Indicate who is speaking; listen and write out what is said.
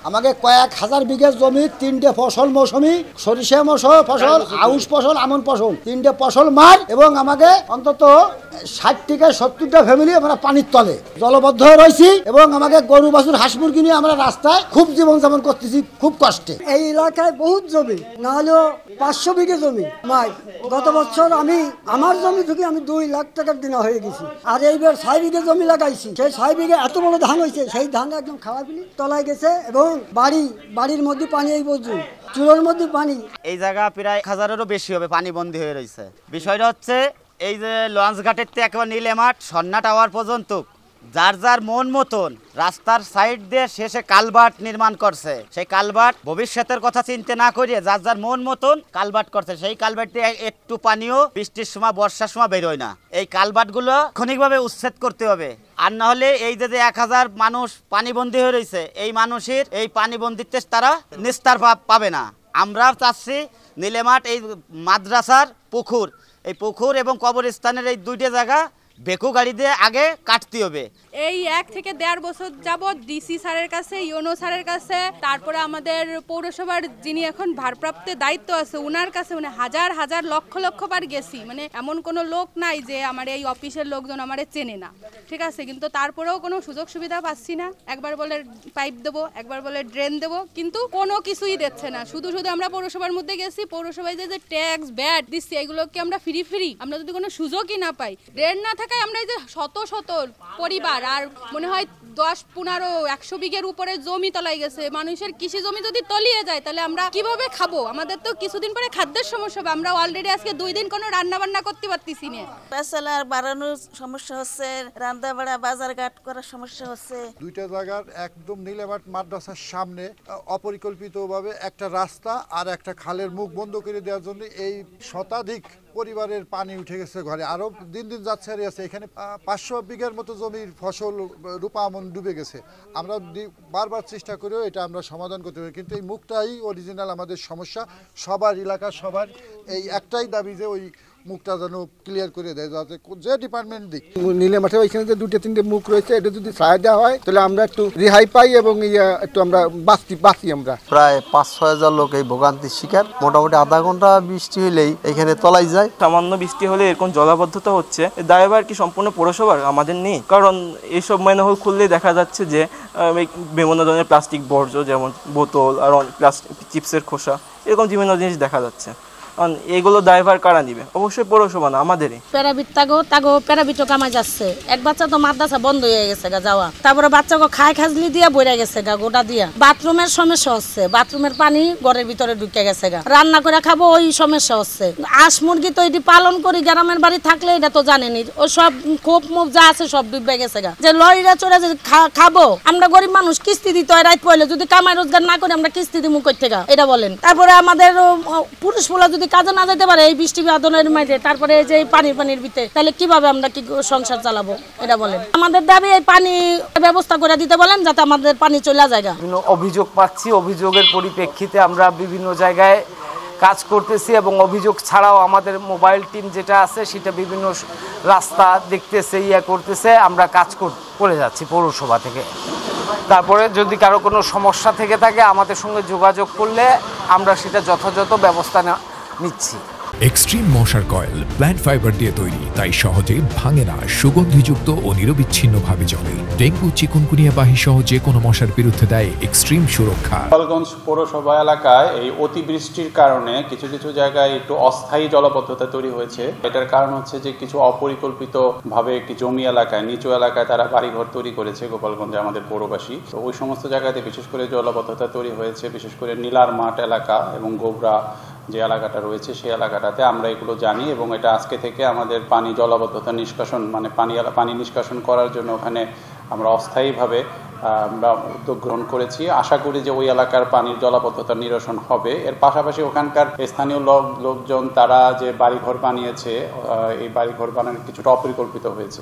Speaker 1: আমাকে কয়েক হাজার বিঘা জমি 3টে ফসল মৌসুমি সরিষা ফসল আউশ ফসল আমন ফসল 3টে ফসল মার এবং আমাকে অন্তত 60 থেকে 70টা ফ্যামিলি আমরা পানির তলে জলবদ্ধ হয়ে রয়েছি এবং আমাকে গরু বাছুর হাঁস মুরগি নিয়ে আমরা রাস্তায় খুব জীবনযাপন করতেছি খুব কষ্টে।
Speaker 2: এই এলাকায় বহুত জমি না হলেও 500 বিঘা জমি মাই গত বছর আমার জমি থেকে আমি 2 লাখ টাকার দিনা হয়ে গেছি আর এইবার 6 বিঘা জমি লাগাইছি সেই 6 বিঘা এত বড় ধান হয়েছে সেই ধান একদম খাওয়া ফেলি তলায় গেছে এবং বাড়ির মধ্যে পানি এই পর্যন্ত চুলোর মধ্যে পানি।
Speaker 3: এই জায়গা প্রায় 1000-এরও বেশি হবে পানি বন্দী হয়ে রয়েছে। বিষয়টা হচ্ছে এই যে লঞ্চ ঘাটের থেকে একেবারে নীলে মাঠ সন্না টাওয়ার পর্যন্ত যার যার মন মতন রাস্তার সাইড দিয়ে শেষে কালভার্ট নির্মাণ করছে। সেই কালভার্ট ভবিষ্যতের কথা চিন্তা না করিয়ে যার যার মন মতন কালভার্ট করছে। সেই কালভার্ট দিয়ে একটু পানিও বৃষ্টির সময় বর্ষার সময় বেরোয় না। এই কালভার্টগুলো ক্ষণিকভাবে উচ্ছেদ করতে হবে, আর না হলে এই যে 1000 মানুষ পানিবন্দী হয়ে রয়েছে এই মানুষের এই পানিবন্দিত্বে তারা নিস্তার পাবে না। আমরা চাচ্ছি নীলেমাঠ এই মাদ্রাসার পুকুর, এই পুকুর এবং কবরস্থানের এই 2টা জায়গা বেকু গাড়ি দিয়ে আগে কাটতে হবে।
Speaker 4: এই 1 থেকে 1.5 বছর যাবৎ ডিসি স্যারের কাছে ইউনো স্যারের কাছে তারপরে আমাদের পৌরসভার যিনি এখন ভারপ্রাপ্ত দায়িত্ব আছে ওনার কাছে মানে হাজার লক্ষ বার গেছি, মানে এমন কোনো লোক নাই যে আমার এই অফিসের লোকজন আমারে চেনে না, ঠিক আছে, কিন্তু তারপরেও কোনো সুযোগ সুবিধা পাচ্ছি না। একবার বলে পাইপ দেবো, একবার বলে ড্রেন দেবো, কিন্তু কোনো কিছুই দিচ্ছে না। শুধু আমরা পৌরসভার মধ্যে গেছি, পৌরসভায় যে ট্যাক্স ব্যাট দিচ্ছি এগুলোকে আমরা ফ্রি আমরা যদি কোনো সুযোগই না পাই, ড্রেন না থাকায় আমরা এই যে শত পরিবার আর মনে হয় 10-15-100 বিঘের উপরে জমি তলায় গেছে। মানুষের কৃষি জমি যদি তলিয়ে যায় তাহলে আমরা কিভাবে খাবো? আমাদের তো কিছুদিন পরে খাদ্যের সমস্যা হবে। আমরা অলরেডি আজকে 2 দিন কোনো রান্না বান্না করতে পারতেছি না।
Speaker 5: পেশালার বাড়ানোর সমস্যা হচ্ছে, রান্না বাড়া বাজারঘাট করার সমস্যা হচ্ছে।
Speaker 6: 2টা জায়গার একদম নীলেমাঠ মাদ্রাসার সামনে অপরিকল্পিতভাবে একটা রাস্তা আর একটা খালের মুখ বন্ধ করে দেওয়ার জন্য এই শতাধিক পরিবারের পানি উঠে গেছে ঘরে। আরো দিন যাচ্ছে আর আছে। এখানে 500 বিঘার মতো জমির ফসল রূপা আমন ডুবে গেছে। আমরা বারবার চেষ্টা করেও এটা আমরা সমাধান করতে পারি, কিন্তু এই মুখটাই অরিজিনাল আমাদের সমস্যা। সবার এলাকার সবার এই একটাই দাবি যে ওই মুখটা যেন ক্লিয়ার করে দেয়, যাতে যে ডিপার্টমেন্ট দিক।
Speaker 7: নীলে মাঠে ওইখানে যে 2-3টে মুখ রয়েছে এটা যদি ছায়া দেওয়া হয় তাহলে আমরা একটু রেহাই পাই এবং একটু আমরা বাঁচি। আমরা
Speaker 8: প্রায় 5-6 হাজার লোক এই ভোগান্তির শিকার। মোটামুটি আধা ঘন্টা বৃষ্টি হলেই এখানে তলায় যায়।
Speaker 9: সামান্য বৃষ্টি হলে এরকম জলাবদ্ধতা হচ্ছে, দায়ভার কি সম্পূর্ণ পৌরসভার? আমাদের নেই, কারণ এইসব ম্যানহোল খুললেই দেখা যাচ্ছে যে বিভিন্ন ধরনের প্লাস্টিক বর্জ্য যেমন বোতল আর প্লাস্টিক চিপসের খোসা এরকম বিভিন্ন জিনিস দেখা যাচ্ছে। এগুলো দায়ভার কারা নিবে? অবশ্যই পৌরসভা না, আমাদেরই।
Speaker 10: প্যারাবিট প্যারাবিটও কামাই যাচ্ছে। এক বাচ্চা তো মাদ্রাসা বন্ধ হয়ে গেছে গা যাওয়া, তারপরে বাচ্চাকে খাজলি দিয়ে বইরা গেছে গা গোটা দিয়া। বাথরুমের সমস্যা হচ্ছে, বাথরুমের পানি ঘরের ভিতরে ঢুকে গেছে গা। রান্না করে খাবো ওই সমস্যা হচ্ছে। হাঁস মুরগি তো এটি পালন করি গ্রামের বাড়ি থাকলে এটা তো জানেনি, ও সব খোপ মুখ যা আছে সব ডুবে গেছে গা। যে লরিরা চড়ে যে খাবো আমরা গরিব মানুষ, কিস্তি দিতে হয় রাত পড়লে, যদি কামাই রোজগার না করে আমরা কিস্তি দিব কই থেকে এটা বলেন। তারপরে আমাদের পুরুষ পোলা যদি কাজে না যেতে পারে এই বৃষ্টি বাদলের মাঝে, তারপরে যে পানির ভিতরে, তাহলে কিভাবে আমরা কি সংসার চালাবো এটা বলেন। আমাদের দাবি এই পানি ব্যবস্থা করে দিতে বলেন যাতে আমাদের পানি চলে যায়।
Speaker 11: অভিযোগ পাচ্ছি, অভিযোগের পরিপ্রেক্ষিতে আমরা বিভিন্ন জায়গায় কাজ করতেছি এবং অভিযোগ ছাড়াও আমাদের মোবাইল টিম যেটা আছে সেটা বিভিন্ন রাস্তা দেখতেছে, করতেছে। আমরা কাজ করে যাচ্ছি পৌরসভা থেকে। তারপরে যদি কারো কোনো সমস্যা থেকে থাকে আমাদের সঙ্গে যোগাযোগ করলে আমরা সেটা যথাযথ ব্যবস্থা নিচ্ছি।
Speaker 12: এক্সট্রিম মশার কয়েল প্ল্যান্ট ফাইবার দিয়ে তৈরি, তাই সহজে ভাঙে না, সুগন্ধিযুক্ত ও নিরবিচ্ছিন্নভাবে জ্বলে। ডেঙ্গু চিকুনগুনিয়া বাহি সহ যে কোনো মশার বিরুদ্ধে দেয় এক্সট্রিম সুরক্ষা।
Speaker 13: গোপালগঞ্জ পৌরসভা এলাকায় এই অতিবৃষ্টির কারণে কিছু জায়গায় একটু অস্থায়ী জলাবদ্ধতা তৈরি হয়েছে। এটার কারণ হচ্ছে যে কিছু অপরিকল্পিত ভাবে একটি জমি এলাকায়, নিচু এলাকায় তারা বাড়িঘর তৈরি করেছে গোপালগঞ্জে আমাদের পৌরবাসী। তো ওই সমস্ত জায়গাতে বিশেষ করে জলাবদ্ধতা তৈরি হয়েছে, বিশেষ করে নীলার মাঠ এলাকা এবং গোবরা যে এলাকাটা রয়েছে সেই এলাকাটাতে আমরা এগুলো জানি এবং এটা আজকে থেকে আমাদের পানি জলাবদ্ধতা নিষ্কাশন মানে পানি নিষ্কাশন করার জন্য ওখানে আমরা অস্থায়ীভাবে আমরা উদ্যোগ গ্রহণ করেছি। আশা করি যে ওই এলাকার পানির জলাবদ্ধতা নিরসন হবে। এর পাশাপাশি ওখানকার স্থানীয় লোকজন তারা যে বাড়িঘর বানিয়েছে এই বাড়িঘর বানানো কিছুটা অপরিকল্পিত হয়েছে।